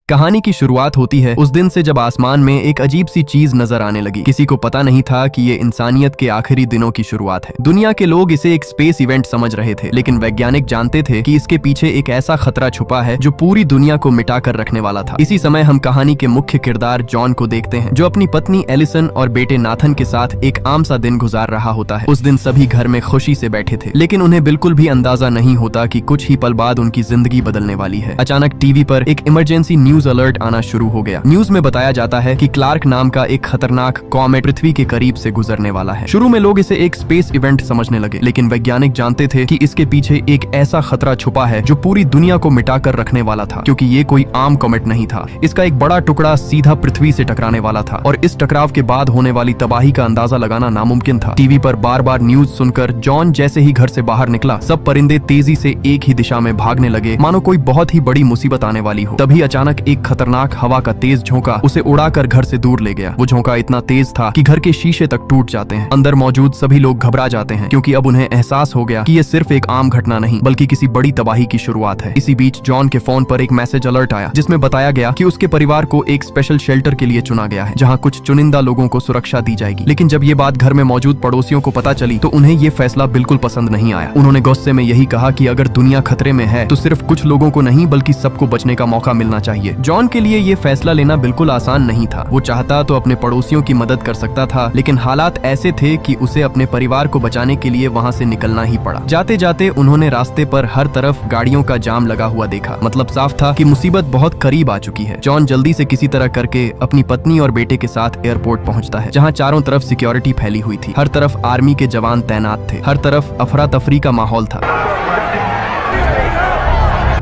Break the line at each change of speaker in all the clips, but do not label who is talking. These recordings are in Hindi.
कहानी की शुरुआत होती है उस दिन से जब आसमान में एक अजीब सी चीज नजर आने लगी। किसी को पता नहीं था कि ये इंसानियत के आखिरी दिनों की शुरुआत है। दुनिया के लोग इसे एक स्पेस इवेंट समझ रहे थे, लेकिन वैज्ञानिक जानते थे कि इसके पीछे एक ऐसा खतरा छुपा है जो पूरी दुनिया को मिटा कर रखने वाला था। इसी समय हम कहानी के मुख्य किरदार जॉन को देखते हैं, जो अपनी पत्नी एलिसन और बेटे नाथन के साथ एक आम सा दिन गुजार रहा होता है। उस दिन सभी घर में खुशी से बैठे थे, लेकिन उन्हें बिल्कुल भी अंदाजा नहीं होता कि कुछ ही पल बाद उनकी जिंदगी बदलने वाली है। अचानक टीवी पर एक इमरजेंसी न्यूज अलर्ट आना शुरू हो गया। न्यूज में बताया जाता है कि क्लार्क नाम का एक खतरनाक कॉमेट पृथ्वी के करीब से गुजरने वाला है। शुरू में लोग इसे एक स्पेस इवेंट समझने लगे, लेकिन वैज्ञानिक जानते थे कि इसके पीछे एक ऐसा खतरा छुपा है जो पूरी दुनिया को मिटाकर रखने वाला था, क्योंकि ये कोई आम कॉमेट नहीं था। इसका एक बड़ा टुकड़ा सीधा पृथ्वी से टकराने वाला था और इस टकराव के बाद होने वाली तबाही का अंदाजा लगाना नामुमकिन था। टीवी पर बार बार न्यूज सुनकर जॉन जैसे ही घर से बाहर निकला, सब परिंदे तेजी से एक ही दिशा में भागने लगे, मानो कोई बहुत ही बड़ी मुसीबत आने वाली हो। तभी अचानक एक खतरनाक हवा का तेज झोंका उसे उड़ाकर घर से दूर ले गया। वो झोंका इतना तेज था कि घर के शीशे तक टूट जाते हैं। अंदर मौजूद सभी लोग घबरा जाते हैं, क्योंकि अब उन्हें एहसास हो गया कि ये सिर्फ एक आम घटना नहीं बल्कि किसी बड़ी तबाही की शुरुआत है। इसी बीच जॉन के फोन पर एक मैसेज अलर्ट आया, जिसमें बताया गया कि उसके परिवार को एक स्पेशल शेल्टर के लिए चुना गया है, जहाँ कुछ चुनिंदा लोगों को सुरक्षा दी जाएगी। लेकिन जब ये बात घर में मौजूद पड़ोसियों को पता चली तो उन्हें ये फैसला बिल्कुल पसंद नहीं आया। उन्होंने गुस्से में यही कहा कि अगर दुनिया खतरे में है तो सिर्फ कुछ लोगों को नहीं बल्कि सबको बचने का मौका मिलना चाहिए। जॉन के लिए ये फैसला लेना बिल्कुल आसान नहीं था। वो चाहता तो अपने पड़ोसियों की मदद कर सकता था, लेकिन हालात ऐसे थे कि उसे अपने परिवार को बचाने के लिए वहाँ से निकलना ही पड़ा। जाते जाते उन्होंने रास्ते पर हर तरफ गाड़ियों का जाम लगा हुआ देखा। मतलब साफ था कि मुसीबत बहुत करीब आ चुकी है। जॉन जल्दी से किसी तरह करके अपनी पत्नी और बेटे के साथ एयरपोर्ट पहुंचता है, जहां चारों तरफ सिक्योरिटी फैली हुई थी। हर तरफ आर्मी के जवान तैनात थे, हर तरफ अफरा तफरी का माहौल था।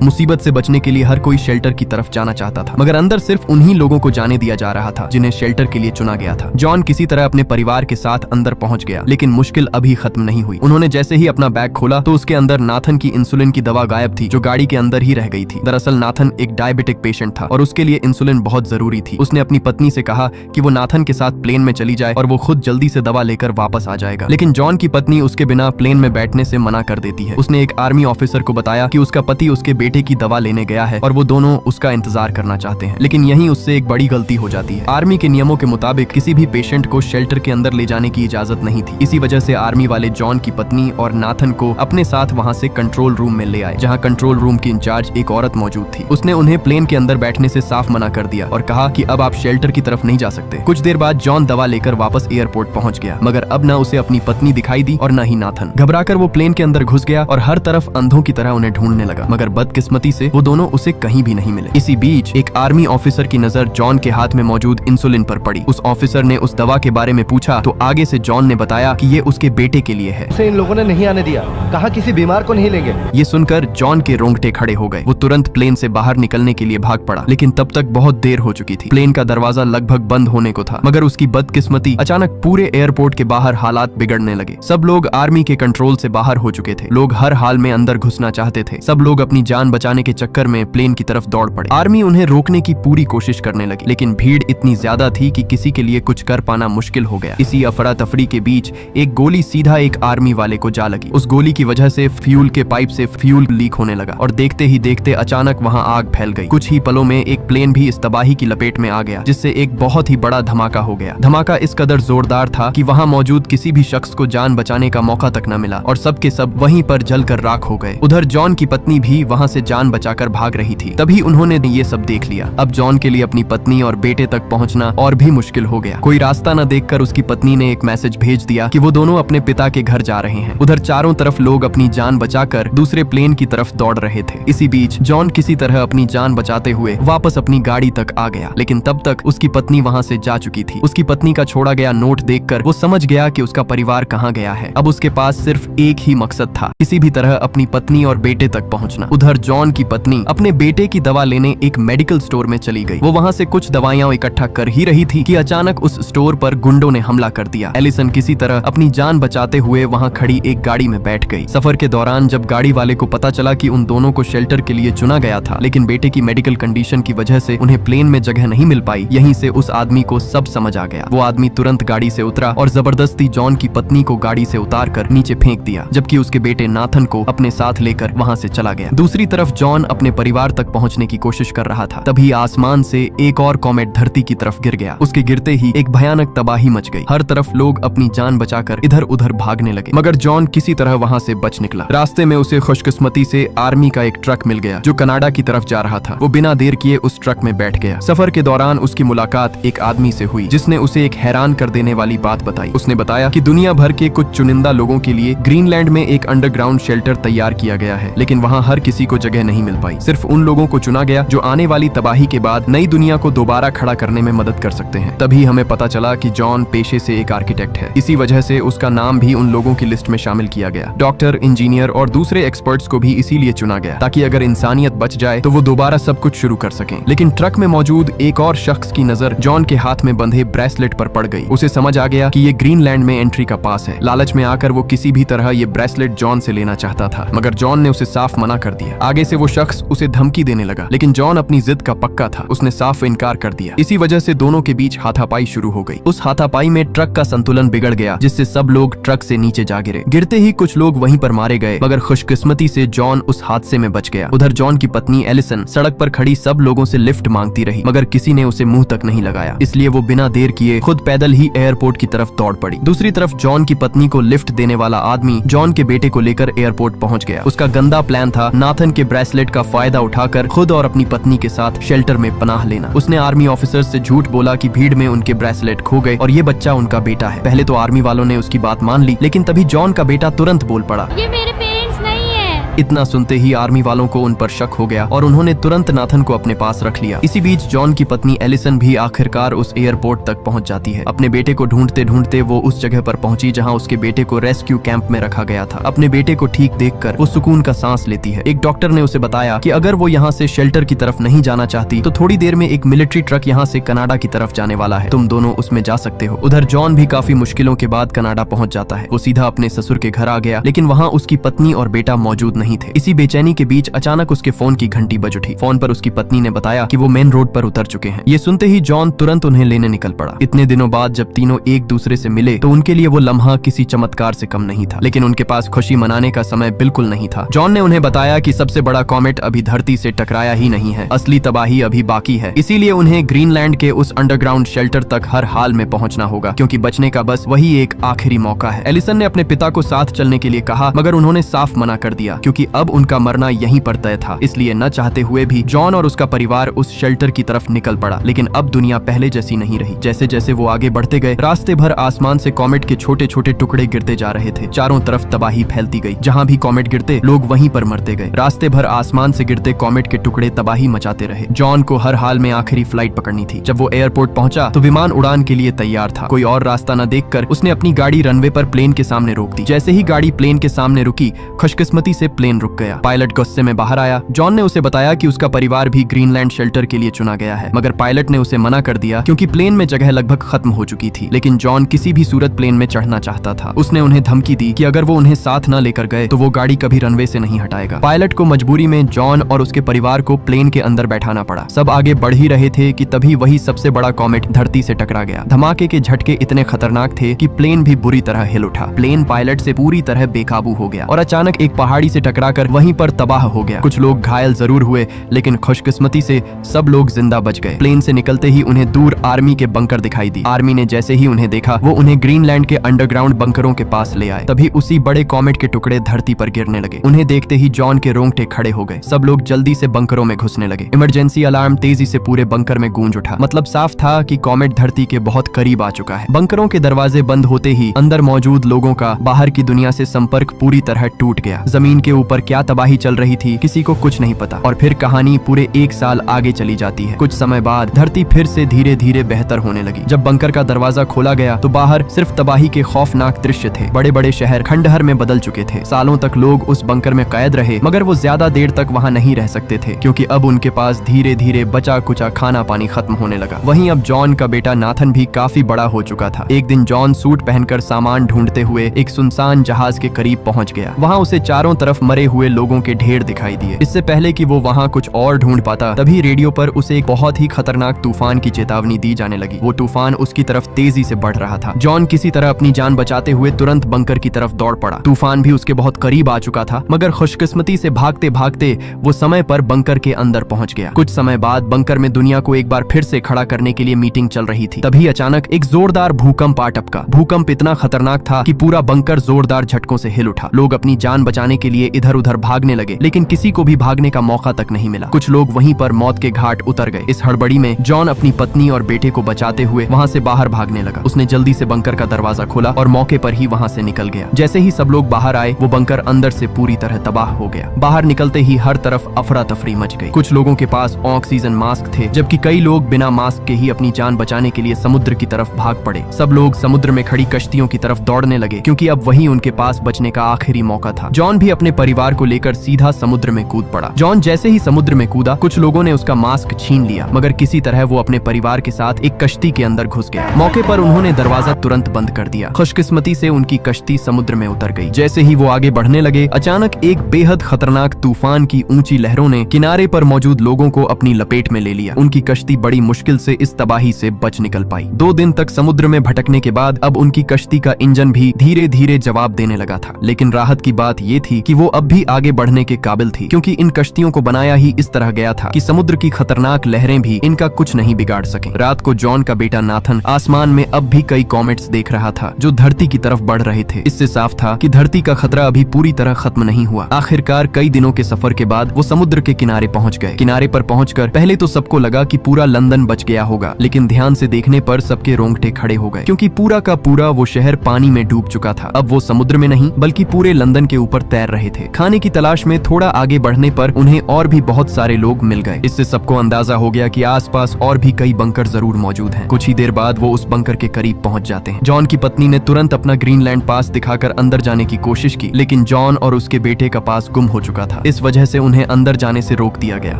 मुसीबत से बचने के लिए हर कोई शेल्टर की तरफ जाना चाहता था, मगर अंदर सिर्फ उन्हीं लोगों को जाने दिया जा रहा था जिन्हें शेल्टर के लिए चुना गया था। जॉन किसी तरह अपने परिवार के साथ अंदर पहुंच गया, लेकिन मुश्किल अभी खत्म नहीं हुई। उन्होंने जैसे ही अपना बैग खोला तो उसके अंदर नाथन की इंसुलिन की दवा गायब थी, जो गाड़ी के अंदर ही रह गई थी। दरअसल नाथन एक डायबिटिक पेशेंट था और उसके लिए इंसुलिन बहुत जरूरी थी। उसने अपनी पत्नी से कहा कि वो नाथन के साथ प्लेन में चली जाए और वो खुद जल्दी से दवा लेकर वापस आ जाएगा, लेकिन जॉन की पत्नी उसके बिना प्लेन में बैठने से मना कर देती है। उसने एक आर्मी ऑफिसर को बताया कि उसका पति उसके बेटे की दवा लेने गया है और वो दोनों उसका इंतजार करना चाहते हैं, लेकिन यहीं उससे एक बड़ी गलती हो जाती है। आर्मी के नियमों के मुताबिक किसी भी पेशेंट को शेल्टर के अंदर ले जाने की इजाजत नहीं थी। इसी वजह से आर्मी वाले जॉन की पत्नी और नाथन को अपने साथ वहां से कंट्रोल रूम में ले आए, जहां कंट्रोल रूम की इंचार्ज एक औरत मौजूद थी। उसने उन्हें प्लेन के अंदर बैठने से साफ मना कर दिया और कहा कि अब आप शेल्टर की तरफ नहीं जा सकते। कुछ देर बाद जॉन दवा लेकर वापस एयरपोर्ट पहुंच गया, मगर अब न उसे अपनी पत्नी दिखाई दी और न ही नाथन। घबराकर वो प्लेन के अंदर घुस गया और हर तरफ अंधों की तरह उन्हें ढूंढने लगा, मगर बदकिस्मती से वो दोनों उसे कहीं भी नहीं मिले। इसी बीच एक आर्मी ऑफिसर की नजर जॉन के हाथ में मौजूद इंसुलिन पर पड़ी। उस ऑफिसर ने उस दवा के बारे में पूछा तो आगे से जॉन ने बताया कि ये उसके बेटे के लिए है।
उसे इन लोगों ने नहीं आने दिया, कहा किसी बीमार को नहीं लेंगे।
ये सुनकर जॉन के रोंगटे खड़े हो गए। वो तुरंत प्लेन से बाहर निकलने के लिए भाग पड़ा, लेकिन तब तक बहुत देर हो चुकी थी। प्लेन का दरवाजा लगभग बंद होने को था, मगर उसकी बदकिस्मती अचानक पूरे एयरपोर्ट के बाहर हालात बिगड़ने लगे। सब लोग आर्मी के कंट्रोल से बाहर हो चुके थे। लोग हर हाल में अंदर घुसना चाहते थे। सब लोग अपनी जान बचाने के चक्कर में प्लेन की तरफ दौड़ पड़े। आर्मी उन्हें रोकने की पूरी कोशिश करने लगी, लेकिन भीड़ इतनी ज्यादा थी कि किसी के लिए कुछ कर पाना मुश्किल हो गया। इसी अफरा तफरी के बीच एक गोली सीधा एक आर्मी वाले को जा लगी। उस गोली की वजह से फ्यूल के पाइप से फ्यूल लीक होने लगा और देखते ही देखते अचानक वहां आग फैल गई। कुछ ही पलों में एक प्लेन भी इस तबाही की लपेट में आ गया, जिससे एक बहुत ही बड़ा धमाका हो गया। धमाका इस कदर जोरदार था कि वहां मौजूद किसी भी शख्स को जान बचाने का मौका तक न मिला और सबके सब वहीं पर जलकर राख हो गए। उधर जॉन की पत्नी भी वहां से जान बचाकर भाग रही थी। तभी उन्होंने ये सब देख लिया। अब जॉन के लिए अपनी पत्नी और बेटे तक पहुंचना और भी मुश्किल हो गया। कोई रास्ता न देखकर उसकी पत्नी ने एक मैसेज भेज दिया कि वो दोनों अपने पिता के घर जा रहे हैं। उधर चारों तरफ लोग अपनी जान बचाकर दूसरे प्लेन की तरफ दौड़ रहे थे। इसी बीच जॉन किसी तरह अपनी जान बचाते हुए वापस अपनी गाड़ी तक आ गया, लेकिन तब तक उसकी पत्नी वहां से जा चुकी थी। उसकी पत्नी का छोड़ा गया नोट देखकर वो समझ गया कि उसका परिवार कहाँ गया है। अब उसके पास सिर्फ एक ही मकसद था, किसी भी तरह अपनी पत्नी और बेटे तक पहुंचना। उधर जॉन की पत्नी अपने बेटे की दवा लेने एक मेडिकल स्टोर में चली गई। वो वहां से कुछ दवाइयां इकट्ठा कर ही रही थी कि अचानक उस स्टोर पर गुंडों ने हमला कर दिया। एलिसन किसी तरह अपनी जान बचाते हुए वहां खड़ी एक गाड़ी में बैठ गई। सफर के दौरान जब गाड़ी वाले को पता चला कि उन दोनों को शेल्टर के लिए चुना गया था, लेकिन बेटे की मेडिकल कंडीशन की वजह से उन्हें प्लेन में जगह नहीं मिल पाई, यहीं से उस आदमी को सब समझ आ गया। वो आदमी तुरंत गाड़ी से उतरा और जबरदस्ती जॉन की पत्नी को गाड़ी से उतार कर नीचे फेंक दिया, जबकि उसके बेटे नाथन को अपने साथ लेकर वहां से चला गया। दूसरी तरफ जॉन अपने परिवार तक पहुंचने की कोशिश कर रहा था, तभी आसमान से एक और कॉमेट धरती की तरफ गिर गया। उसके गिरते ही एक भयानक तबाही मच गई। हर तरफ लोग अपनी जान बचाकर इधर उधर भागने लगे, मगर जॉन किसी तरह वहां से बच निकला। रास्ते में उसे खुशकिस्मती से आर्मी का एक ट्रक मिल गया जो कनाडा की तरफ जा रहा था। वो बिना देर किए उस ट्रक में बैठ गया। सफर के दौरान उसकी मुलाकात एक आदमी से हुई जिसने उसे एक हैरान कर देने वाली बात बताई। उसने बताया कि दुनिया भर के कुछ चुनिंदा लोगों के लिए ग्रीनलैंड में एक अंडरग्राउंड शेल्टर तैयार किया गया है, लेकिन वहाँ हर किसी को जगह नहीं मिल पाई। सिर्फ उन लोगों को चुना गया जो आने वाली तबाही के बाद नई दुनिया को दोबारा खड़ा करने में मदद कर सकते हैं। तभी हमें पता चला कि जॉन पेशे से एक आर्किटेक्ट है। इसी वजह से उसका नाम भी उन लोगों की लिस्ट में शामिल किया गया। डॉक्टर, इंजीनियर और दूसरे एक्सपर्ट्स को भी इसीलिए चुना गया ताकि अगर इंसानियत बच जाए तो वो दोबारा सब कुछ शुरू कर सकें। लेकिन ट्रक में मौजूद एक और शख्स की नजर जॉन के हाथ में बंधे ब्रेसलेट पर पड़ गई। उसे समझ आ गया कि ये ग्रीनलैंड में एंट्री का पास है। लालच में आकर वो किसी भी तरह ये ब्रेसलेट जॉन से लेना चाहता था, मगर जॉन ने उसे साफ मना कर दिया। आगे से वो शख्स उसे धमकी देने लगा, लेकिन जॉन अपनी जिद का पक्का था। उसने साफ इनकार कर दिया। इसी वजह से दोनों के बीच हाथापाई शुरू हो गई। उस हाथापाई में ट्रक का संतुलन बिगड़ गया, जिससे सब लोग ट्रक से नीचे जा गिरे। गिरते ही कुछ लोग वहीं पर मारे गए, मगर खुशकिस्मती से जॉन उस हादसे में बच गया। उधर जॉन की पत्नी एलिसन सड़क पर खड़ी सब लोगों से लिफ्ट मांगती रही, मगर किसी ने उसे मुंह तक नहीं लगाया। इसलिए वो बिना देर किए खुद पैदल ही एयरपोर्ट की तरफ दौड़ पड़ी। दूसरी तरफ जॉन की पत्नी को लिफ्ट देने वाला आदमी जॉन के बेटे को लेकर एयरपोर्ट पहुंच गया। उसका गंदा प्लान था नाथन के ब्रेसलेट का फायदा उठाकर खुद और अपनी पत्नी के साथ शेल्टर में पनाह लेना। उसने आर्मी ऑफिसर्स से झूठ बोला कि भीड़ में उनके ब्रेसलेट खो गए और ये बच्चा उनका बेटा है। पहले तो आर्मी वालों ने उसकी बात मान ली, लेकिन तभी जॉन का बेटा तुरंत बोल पड़ा,
ये मेरे पेरेंट्स नहीं है।
इतना सुनते ही आर्मी वालों को उन पर शक हो गया और उन्होंने तुरंत नाथन को अपने पास रख लिया। इसी बीच जॉन की पत्नी एलिसन भी आखिरकार उस एयरपोर्ट तक पहुंच जाती है। अपने बेटे को ढूंढते ढूंढते वो उस जगह पर पहुंची जहां उसके बेटे को रेस्क्यू कैंप में रखा गया था। अपने बेटे को ठीक देखकर वो सुकून का सांस लेती है। एक डॉक्टर ने उसे बताया कि अगर वो यहाँ से शेल्टर की तरफ नहीं जाना चाहती तो थोड़ी देर में एक मिलिट्री ट्रक यहाँ से कनाडा की तरफ जाने वाला है, तुम दोनों उसमें जा सकते हो। उधर जॉन भी काफी मुश्किलों के बाद कनाडा पहुंच जाता है। वो सीधा अपने ससुर के घर आ गया, लेकिन वहाँ उसकी पत्नी और बेटा मौजूद नहीं थे। इसी बेचैनी के बीच अचानक उसके फोन की घंटी बज उठी। फोन पर उसकी पत्नी ने बताया कि वो मेन रोड पर उतर चुके हैं। ये सुनते ही जॉन तुरंत उन्हें लेने निकल पड़ा। इतने दिनों बाद जब तीनों एक दूसरे से मिले तो उनके लिए वो लम्हा किसी चमत्कार से कम नहीं था, लेकिन उनके पास खुशी मनाने का समय बिल्कुल नहीं था। जॉन ने उन्हें बताया कि सबसे बड़ा कॉमेट अभी धरती से टकराया ही नहीं है, असली तबाही अभी बाकी है। इसीलिए उन्हें ग्रीनलैंड के उस अंडरग्राउंड शेल्टर तक हर हाल में पहुंचना होगा, क्योंकि बचने का बस वही एक आखिरी मौका है। एलिसन ने अपने पिता को साथ चलने के लिए कहा, मगर उन्होंने साफ मना कर दिया, क्योंकि अब उनका मरना यहीं पर तय था। इसलिए न चाहते हुए भी जॉन और उसका परिवार उस शेल्टर की तरफ निकल पड़ा। लेकिन अब दुनिया पहले जैसी नहीं रही। जैसे जैसे वो आगे बढ़ते गए, रास्ते भर आसमान से कॉमेट के छोटे छोटे टुकड़े गिरते जा रहे थे। चारों तरफ तबाही फैलती गई। जहाँ भी कॉमेट गिरते लोग वहीं पर मरते गए। रास्ते भर आसमान से गिरते कॉमेट के टुकड़े तबाही मचाते रहे। जॉन को हर हाल में आखिरी फ्लाइट पकड़नी थी। जब वो एयरपोर्ट पहुंचा तो विमान उड़ान के लिए तैयार था। कोई और रास्ता न देखकर उसने अपनी गाड़ी रनवे पर प्लेन के सामने रोक दी। जैसे ही गाड़ी प्लेन के सामने रुकी, खुशकिस्मती से प्लेन रुक गया। पायलट गुस्से में बाहर आया। जॉन ने उसे बताया कि उसका परिवार भी ग्रीनलैंड शेल्टर के लिए चुना गया है, मगर पायलट ने उसे मना कर दिया क्योंकि प्लेन में जगह लगभग खत्म हो चुकी थी। लेकिन जॉन किसी भी सूरत प्लेन में चढ़ना चाहता था। उसने उन्हें धमकी दी कि अगर वो उन्हें साथ न लेकर गए तो वो गाड़ी कभी रनवे से नहीं हटाएगा। पायलट को मजबूरी में जॉन और उसके परिवार को प्लेन के अंदर बैठाना पड़ा। सब आगे बढ़ ही रहे थे कि तभी वही सबसे बड़ा कॉमेट धरती से टकरा गया। धमाके के झटके इतने खतरनाक थे कि प्लेन भी बुरी तरह हिल उठा। प्लेन पायलट से पूरी तरह बेकाबू हो गया और अचानक एक पहाड़ी से टकराकर वहीं पर तबाह हो गया। कुछ लोग घायल जरूर हुए, लेकिन खुशकिस्मती से सब लोग जिंदा बच गए। प्लेन से निकलते ही उन्हें दूर आर्मी के बंकर दिखाई दी। आर्मी ने जैसे ही उन्हें देखा, वो उन्हें ग्रीनलैंड के अंडरग्राउंड बंकरों के पास ले आए। तभी उसी बड़े कॉमेट के टुकड़े धरती पर गिरने लगे। उन्हें देखते ही जॉन के रोंगटे खड़े हो गए। सब लोग जल्दी से बंकरों में घुसने लगे। इमरजेंसी अलार्म तेजी से पूरे बंकर में गूंज उठा। मतलब साफ था कि कॉमेट धरती के बहुत करीब आ चुका है। बंकरों के दरवाजे बंद होते ही अंदर मौजूद लोगों का बाहर की दुनिया से संपर्क पूरी तरह टूट गया। जमीन के ऊपर क्या तबाही चल रही थी किसी को कुछ नहीं पता। और फिर कहानी पूरे 1 साल आगे चली जाती है। कुछ समय बाद धरती फिर से धीरे धीरे बेहतर होने लगी। जब बंकर का दरवाजा खोला गया तो बाहर सिर्फ तबाही के खौफनाक दृश्य थे। बड़े बड़े शहर खंडहर में बदल चुके थे। सालों तक लोग उस बंकर में कैद रहे, मगर वो ज्यादा देर तक वहाँ नहीं रह सकते थे, क्योंकि अब उनके पास धीरे धीरे बचा कुचा खाना पानी खत्म होने लगा। वहीं अब जॉन का बेटा नाथन भी काफी बड़ा हो चुका था। एक दिन जॉन सूट पहनकर सामान ढूंढते हुए एक सुनसान जहाज के करीब पहुंच गया। वहाँ उसे चारों तरफ मरे हुए लोगों के ढेर दिखाई दिए। इससे पहले कि वो वहाँ कुछ और ढूंढ पाता, तभी रेडियो पर उसे एक बहुत ही खतरनाक तूफान की चेतावनी दी जाने लगी। वो तूफान उसकी तरफ तेजी से बढ़ रहा था। जॉन किसी तरह अपनी जान बचाते हुए तुरंत बंकर की तरफ दौड़ पड़ा। तूफान भी उसके बहुत करीब आ चुका था, मगर खुशकिस्मती से भागते भागते वो समय पर बंकर के अंदर पहुंच गया। कुछ समय बाद बंकर में दुनिया को एक बार फिर से खड़ा करने के लिए मीटिंग चल रही थी। तभी अचानक एक जोरदार भूकंप आ टपका। भूकंप इतना खतरनाक था कि पूरा बंकर जोरदार झटकों से हिल उठा। लोग अपनी जान बचाने के लिए इधर उधर भागने लगे, लेकिन किसी को भी भागने का मौका तक नहीं मिला। कुछ लोग वहीं पर मौत के घाट उतर गए। इस हड़बड़ी में जॉन अपनी पत्नी और बेटे को बचाते हुए वहां से बाहर भागने लगा। उसने जल्दी से बंकर का दरवाजा खोला और मौके पर ही वहां से निकल गया। जैसे ही सब लोग बाहर आए, वो बंकर अंदर से पूरी तरह तबाह हो गया। बाहर निकलते ही हर तरफ अफरा तफरी मच गई। कुछ लोगों के पास ऑक्सीजन मास्क थे, जबकि कई लोग बिना मास्क के ही अपनी जान बचाने के लिए समुद्र की तरफ भाग पड़े। सब लोग समुद्र में खड़ी कश्तियों की तरफ दौड़ने लगे, क्योंकि अब वही उनके पास बचने का आखिरी मौका था। जॉन भी अपने परिवार को लेकर सीधा समुद्र में कूद पड़ा। जॉन जैसे ही समुद्र में कूदा, कुछ लोगों ने उसका मास्क छीन लिया, मगर किसी तरह वो अपने परिवार के साथ एक कश्ती के अंदर घुस गया। मौके पर उन्होंने दरवाजा तुरंत बंद कर दिया। खुशकिस्मती से उनकी कश्ती समुद्र में उतर गई। जैसे ही वो आगे बढ़ने लगे, अचानक एक बेहद खतरनाक तूफान की ऊंची लहरों ने किनारे पर मौजूद लोगों को अपनी लपेट में ले लिया। उनकी कश्ती बड़ी मुश्किल से इस तबाही से बच निकल पाई। 2 दिन तक समुद्र में भटकने के बाद अब उनकी कश्ती का इंजन भी धीरे धीरे जवाब देने लगा था। लेकिन राहत की बात ये थी कि वो अब भी आगे बढ़ने के काबिल थी, क्योंकि इन कश्तियों को बनाया ही इस तरह गया था कि समुद्र की खतरनाक लहरें भी इनका कुछ नहीं बिगाड़ सके। रात को जॉन का बेटा नाथन आसमान में अब भी कई कॉमेट्स देख रहा था, जो धरती की तरफ बढ़ रहे थे। इससे साफ था कि धरती का खतरा अभी पूरी तरह खत्म नहीं हुआ। आखिरकार कई दिनों के सफर के बाद वो समुद्र के किनारे पहुंच गए। किनारे पर पहुंचकर पहले तो सबको लगा कि पूरा लंदन बच गया होगा, लेकिन ध्यान से देखने पर सबके रोंगटे खड़े हो गए, क्योंकि पूरा का पूरा वो शहर पानी में डूब चुका था। अब वो समुद्र में नहीं, बल्कि पूरे लंदन के ऊपर तैर रहे थे। खाने की तलाश में थोड़ा आगे बढ़ने पर उन्हें और भी बहुत सारे लोग मिल गए। इससे सबको अंदाजा हो गया कि आसपास और भी कई बंकर जरूर मौजूद हैं। कुछ ही देर बाद वो उस बंकर के करीब पहुंच जाते हैं। जॉन की पत्नी ने तुरंत अपना ग्रीनलैंड पास दिखाकर अंदर जाने की कोशिश की, लेकिन जॉन और उसके बेटे का पास गुम हो चुका था। इस वजह से उन्हें अंदर जाने से रोक दिया गया।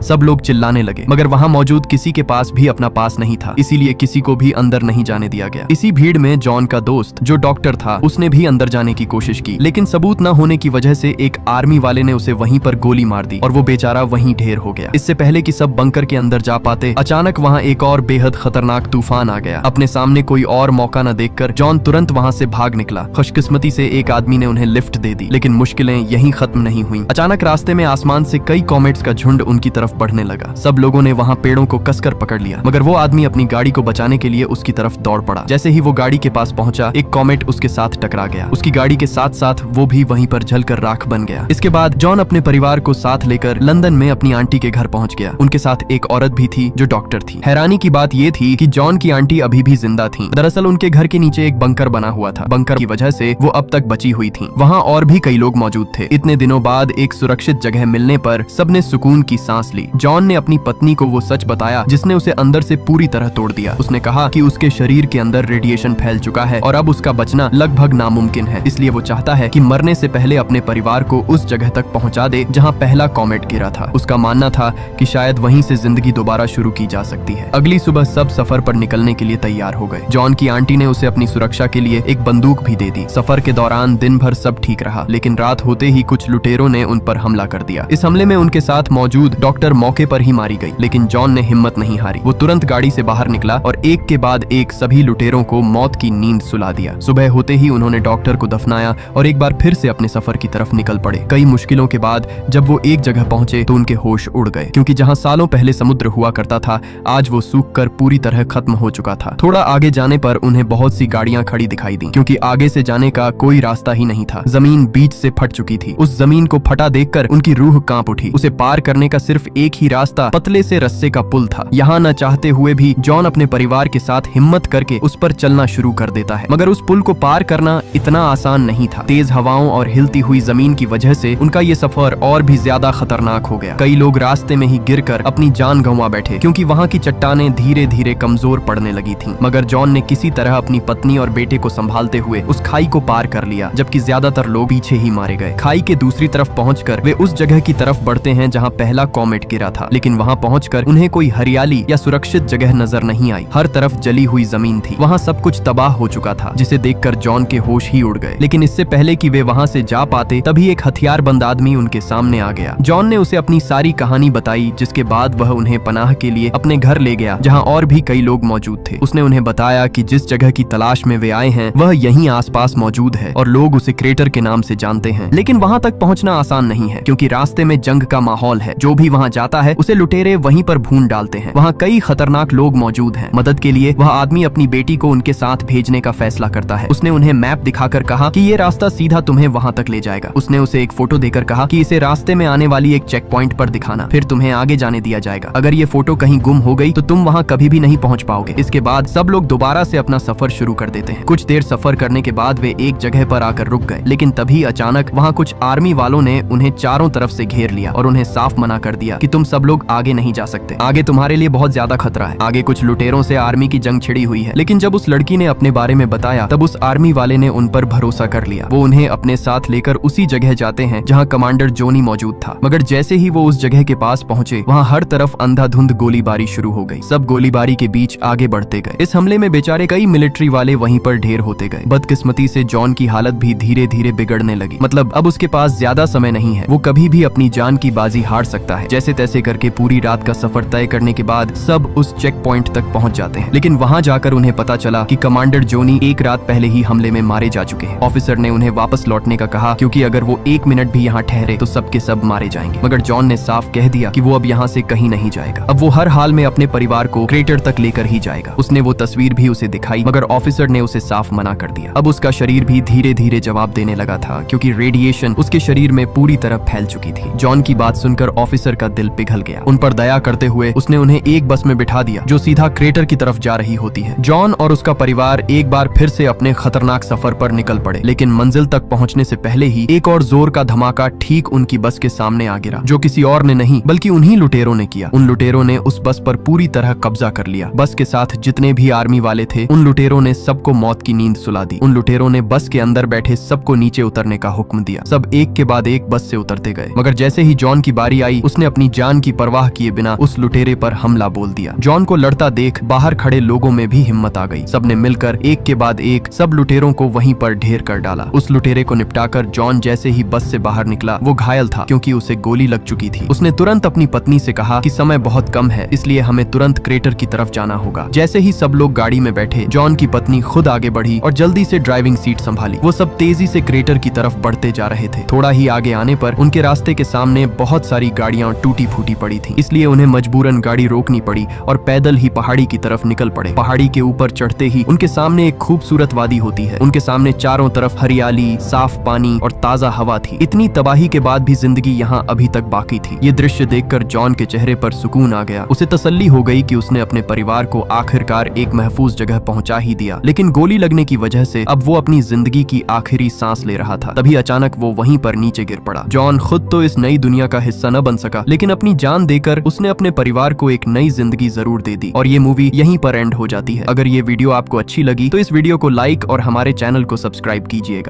सब लोग चिल्लाने लगे, मगर वहां मौजूद किसी के पास भी अपना पास नहीं था, इसीलिए किसी को भी अंदर नहीं जाने दिया गया। इसी भीड़ में जॉन का दोस्त, जो डॉक्टर था, उसने भी अंदर जाने की कोशिश की, लेकिन सबूत न होने की वजह से एक आर्मी वाले ने उसे वहीं पर गोली मार दी और वो बेचारा वहीं ढेर हो गया। इससे पहले कि सब बंकर के अंदर जा पाते, अचानक वहां एक और बेहद खतरनाक तूफान आ गया। अपने सामने कोई और मौका न देखकर जॉन तुरंत वहां से भाग निकला। खुशकिस्मती से एक आदमी ने उन्हें लिफ्ट दे दी, लेकिन मुश्किलें यहीं खत्म नहीं हुई। अचानक रास्ते में आसमान से कई कॉमेट्स का झुंड उनकी तरफ बढ़ने लगा। सब लोगों ने वहां पेड़ों को कसकर पकड़ लिया, मगर वो आदमी अपनी गाड़ी को बचाने के लिए उसकी तरफ दौड़ पड़ा। जैसे ही वो गाड़ी के पास पहुंचा, एक कॉमेट उसके साथ टकरा गया। उसकी गाड़ी के साथ साथ वो भी वहीं पर जलकर राख बन गया। इसके बाद जॉन अपने परिवार को साथ लेकर लंदन में अपनी आंटी के घर पहुंच गया। उनके साथ एक औरत भी थी जो डॉक्टर थी। हैरानी की बात ये थी कि जॉन की आंटी अभी भी जिंदा थी। दरअसल उनके घर के नीचे एक बंकर बना हुआ था। बंकर की वजह से वो अब तक बची हुई थी। वहाँ और भी कई लोग मौजूद थे। इतने दिनों बाद एक सुरक्षित जगह मिलने पर सबने सुकून की सांस ली। जॉन ने अपनी पत्नी को वो सच बताया जिसने उसे अंदर से पूरी तरह तोड़ दिया। उसने कहा कि उसके शरीर के अंदर रेडिएशन फैल चुका है और अब उसका बचना लगभग नामुमकिन है। इसलिए वो चाहता है कि मरने से पहले अपने परिवार को उस जगह तक पहुंचा दे जहां पहला कॉमेट गिरा था। उसका मानना था कि शायद वहीं से जिंदगी दोबारा शुरू की जा सकती है। अगली सुबह सब सफर पर निकलने के लिए तैयार हो गए। जॉन की आंटी ने उसे अपनी सुरक्षा के लिए एक बंदूक भी दे दी। सफर के दौरान दिन भर सब ठीक रहा, लेकिन रात होते ही कुछ लुटेरों ने उन पर हमला कर दिया। इस हमले में उनके साथ मौजूद डॉक्टर मौके पर ही मारी गई, लेकिन जॉन ने हिम्मत नहीं हारी। वो तुरंत गाड़ी से बाहर निकला और एक के बाद एक सभी लुटेरों को मौत की नींद सुला दिया। सुबह होते ही उन्होंने डॉक्टर को दफनाया और एक बार फिर से अपने सफर की तरफ निकल पड़े। कई मुश्किलों के बाद जब वो एक जगह पहुंचे तो उनके होश उड़ गए, क्योंकि जहां सालों पहले समुद्र हुआ करता था, आज वो सूखकर पूरी तरह खत्म हो चुका था। थोड़ा आगे जाने पर उन्हें बहुत सी गाड़ियां खड़ी दिखाई दी, क्योंकि आगे से जाने का कोई रास्ता ही नहीं था। जमीन बीच से फट चुकी थी। उस जमीन को फटा देखकर उनकी रूह कांप उठी। उसे पार करने का सिर्फ एक ही रास्ता पतले से रस्से का पुल था। यहाँ न चाहते हुए भी जॉन अपने परिवार के साथ हिम्मत करके उस पर चलना शुरू कर देता है, मगर उस पुल को पार करना इतना आसान नहीं था। तेज हवाओं और हिलती हुई जमीन की वजह से उनका ये सफर और भी ज्यादा खतरनाक हो गया। कई लोग रास्ते में ही गिरकर अपनी जान गंवा बैठे, क्योंकि वहाँ की चट्टानें धीरे धीरे कमजोर पड़ने लगी थीं। मगर जॉन ने किसी तरह अपनी पत्नी और बेटे को संभालते हुए उस खाई को पार कर लिया, जबकि ज्यादातर लोग पीछे ही मारे गए। खाई के दूसरी तरफ पहुंचकर वे उस जगह की तरफ बढ़ते हैं जहां पहला कॉमेट गिरा था, लेकिन वहां पहुंचकर उन्हें कोई हरियाली या सुरक्षित जगह नजर नहीं आई। हर तरफ जली हुई जमीन थी। वहां सब कुछ तबाह हो चुका था, जिसे देखकर जॉन के होश ही उड़ गए। लेकिन इससे पहले कि वे वहां से जा पाते, तभी एक हथियारबंद आदमी उनके सामने आ गया। जॉन ने उसे अपनी सारी कहानी बताई, जिसके बाद वह उन्हें पनाह के लिए अपने घर ले गया, जहाँ और भी कई लोग मौजूद थे। उसने उन्हें बताया कि जिस जगह की तलाश में वे आए हैं वह यहीं आसपास मौजूद है और लोग उसे क्रेटर के नाम से जानते हैं। लेकिन वहां तक पहुंचना आसान नहीं है, क्योंकि रास्ते में जंग का माहौल है। जो भी वहां जाता है उसे लुटेरे वहीं पर भून डालते हैं। वहां कई खतरनाक लोग मौजूद हैं। मदद के लिए वह आदमी अपनी बेटी को उनके साथ भेजने का फैसला करता है। उसने उन्हें मैप दिखाकर कहा कि ये रास्ता सीधा तुम्हें वहां तक ले जाएगा। उसने उसे एक फोटो देकर कहा कि इसे रास्ते में आने वाली एक चेक पॉइंट पर दिखाना, फिर तुम्हें आगे जाने दिया जाएगा। अगर ये फोटो कहीं गुम हो गई तो तुम वहां कभी भी नहीं पहुंच पाओगे। इसके बाद सब लोग दोबारा से अपना सफर शुरू कर देते हैं। कुछ देर सफर करने के बाद वे एक जगह पर आकर रुक गए, लेकिन तभी अचानक वहां कुछ आर्मी वालों ने उन्हें चारों तरफ से घेर लिया और उन्हें साफ मना कर दिया कि तुम सब लोग आगे नहीं जा सकते। आगे तुम्हारे लिए बहुत ज्यादा खतरा है। आगे कुछ लुटेरों से आर्मी की जंग छिड़ी हुई है। लेकिन जब उस लड़की ने अपने बारे में बताया तब उस आर्मी वाले ने उन पर भरोसा कर लिया। वो उन्हें अपने साथ लेकर उसी जगह जाते हैं जहाँ कमांडर जोनी मौजूद था। मगर जैसे ही वो उस जगह के पास पहुंचे वहाँ हर तरफ अंधाधुंध गोलीबारी शुरू हो गई। सब गोलीबारी के बीच आगे बढ़ते गए। इस हमले में बेचारे कई मिलिट्री वाले वहीं पर ढेर होते गए। बदकिस्मती से जॉन की हालत भी धीरे धीरे बिगड़ने लगी। मतलब अब उसके पास ज्यादा समय नहीं है। वो कभी भी अपनी जान की बाजी हार सकता है। जैसे तैसे करके पूरी रात का सफर तय करने के बाद सब उस चेक पॉइंट तक पहुंच जाते हैं। लेकिन वहां जाकर उन्हें पता चला कि कमांडर जोनी एक रात पहले ही हमले में मारे जा चुके हैं। ऑफिसर ने उन्हें वापस लौटने का कहा, क्योंकि अगर वो एक मिनट भी यहाँ ठहरे तो सब के सब मारे जाएंगे। मगर जॉन ने साफ कह दिया कि वो अब यहाँ से कहीं नहीं जाएगा। अब वो हर हाल में अपने परिवार को क्रेटर तक लेकर ही जाएगा। उसने वो तस्वीर भी उसे दिखाई, मगर ऑफिसर ने उसे साफ मना कर दिया। अब उसका शरीर भी धीरे धीरे जवाब देने लगा था, क्योंकि रेडिएशन उसके शरीर में पूरी तरह फैल चुकी थी। जॉन की बात सुनकर ऑफिसर का दिल पिघल गया। उन पर दया करते हुए उसने उन्हें एक बस में बिठा दिया जो सीधा क्रेटर की तरफ जा रही होती है। जॉन और उसका परिवार एक बार फिर से अपने खतरनाक सफर पर निकल पड़े। लेकिन मंजिल तक पहुंचने से पहले ही एक और जोर का धमाका ठीक उनकी बस के सामने आ गिरा, जो किसी और ने नहीं बल्कि उन्हीं लुटेरों ने किया। उन लुटेरों ने उस बस पर पूरी तरह कब्जा कर लिया। बस के साथ जितने भी आर्मी वाले थे उन लुटेरों ने सबको मौत की नींद सुला दी। उन लुटेरों ने बस के अंदर बैठे सबको नीचे उतरने का हुक्म दिया। सब एक के बाद एक बस से उतरते गए। मगर जैसे ही जॉन की बारी आई उसने अपनी जान की परवाह किए बिना उस लुटेरे पर हमला बोल दिया। जॉन को लड़ता देख बाहर खड़े लोगों में भी हिम्मत आ गई। सबने मिलकर एक के बाद एक सब लुटेरों को वहीं पर ढेर कर डाला। उस लुटेरे को निपटाकर जॉन जैसे ही बस से बाहर निकला वो घायल था, क्योंकि उसे गोली लग चुकी थी। उसने तुरंत अपनी पत्नी से कहा कि समय बहुत कम है, इसलिए हमें तुरंत क्रेटर की तरफ जाना होगा। जैसे ही सब लोग गाड़ी में बैठे जॉन की पत्नी खुद आगे बढ़ी और जल्दी से ड्राइविंग सीट संभाली। वो सब तेजी से क्रेटर की तरफ बढ़ते जा रहे थे। थोड़ा ही आगे आने पर उनके रास्ते के सामने बहुत सारी गाड़ियां टूटी फूटी पड़ी थी, इसलिए उन्हें मजबूरन गाड़ी रोकनी पड़ी और पैदल ही पहाड़ी की तरफ निकल पड़े। पहाड़ी के ऊपर चढ़ते ही उनके सामने एक खूबसूरत वादी होती है। उनके सामने चारों तरफ हरियाली, साफ पानी और ताजा हवा थी। इतनी तबाही के बाद भी जिंदगी यहाँ अभी तक बाकी थी। ये दृश्य देखकर जॉन के चेहरे पर सुकून आ गया। उसे तसल्ली हो गई कि उसने अपने परिवार को आखिरकार एक महफूज जगह पहुंचा ही दिया। लेकिन गोली लगने की वजह से अब वो अपनी जिंदगी की आखिरी सांस ले रहा था। तभी अचानक वो वहीं पर नीचे गिर पड़ा। जॉन खुद तो इस नई दुनिया का हिस्सा न बन सका, लेकिन अपनी जान देकर उसने अपने परिवार को एक नई जिंदगी जरूर दे दी। और ये मूवी यहीं पर एंड हो जाती है। अगर ये वीडियो आपको अच्छी लगी तो इस वीडियो को लाइक और हमारे चैनल को सब्सक्राइब कीजिएगा।